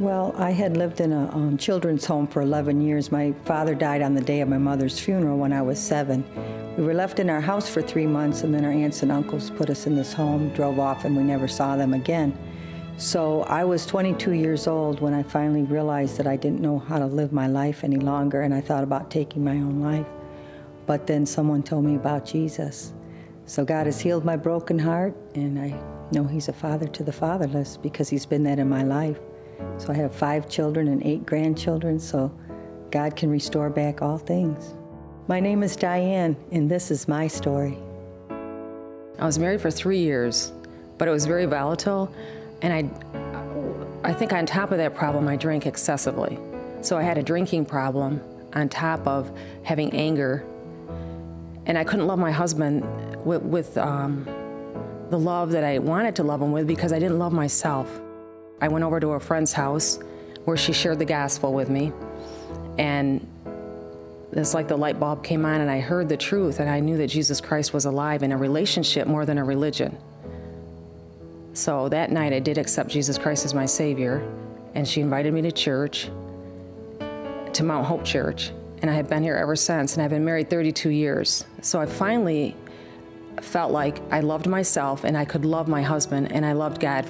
Well, I had lived in a children's home for 11 years. My father died on the day of my mother's funeral when I was 7. We were left in our house for 3 months, and then our aunts and uncles put us in this home, drove off, and we never saw them again. So I was 22 years old when I finally realized that I didn't know how to live my life any longer, and I thought about taking my own life. But then someone told me about Jesus. So God has healed my broken heart, and I know He's a father to the fatherless because He's been that in my life. So I have 5 children and 8 grandchildren, so God can restore back all things. My name is Diane, and this is my story. I was married for 3 years, but it was very volatile, and I think on top of that problem, I drank excessively. So I had a drinking problem on top of having anger, and I couldn't love my husband with the love that I wanted to love him with because I didn't love myself. I went over to a friend's house where she shared the gospel with me, and it's like the light bulb came on and I heard the truth and I knew that Jesus Christ was alive in a relationship more than a religion. So that night I did accept Jesus Christ as my Savior, and she invited me to church, to Mount Hope Church, and I have been here ever since, and I've been married 32 years. So I finally felt like I loved myself and I could love my husband, and I loved God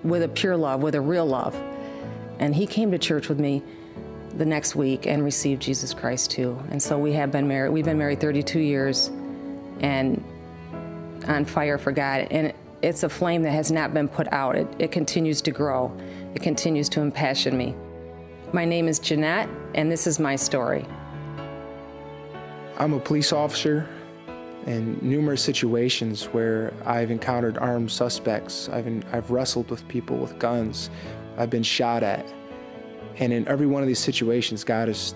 with a pure love, with a real love. And he came to church with me the next week and received Jesus Christ too. And so we have been married. We've been married 32 years and on fire for God. And it's a flame that has not been put out. It continues to grow. It continues to impassion me. My name is Jeanette, and this is my story. I'm a police officer. In numerous situations where I've encountered armed suspects, I've wrestled with people with guns, I've been shot at. And in every one of these situations, God has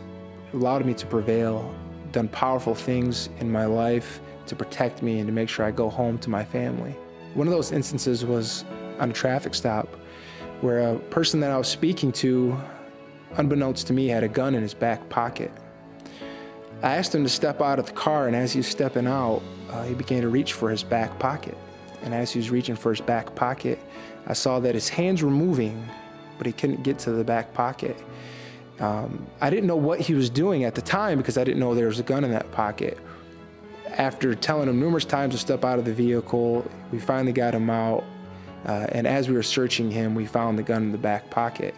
allowed me to prevail, done powerful things in my life to protect me and to make sure I go home to my family. One of those instances was on a traffic stop where a person that I was speaking to, unbeknownst to me, had a gun in his back pocket. I asked him to step out of the car, and as he was stepping out, he began to reach for his back pocket. And as he was reaching for his back pocket, I saw that his hands were moving, but he couldn't get to the back pocket. I didn't know what he was doing at the time because I didn't know there was a gun in that pocket. After telling him numerous times to step out of the vehicle, we finally got him out, and as we were searching him, we found the gun in the back pocket.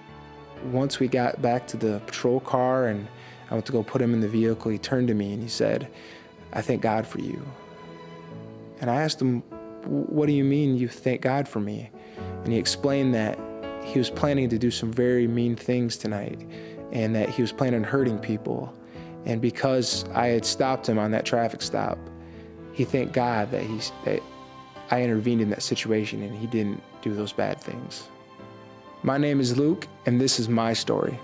Once we got back to the patrol car and I went to go put him in the vehicle, he turned to me and he said, "I thank God for you." And I asked him, "What do you mean you thank God for me?" And he explained that he was planning to do some very mean things tonight and that he was planning on hurting people. And because I had stopped him on that traffic stop, he thanked God that I intervened in that situation and he didn't do those bad things. My name is Luke, and this is my story.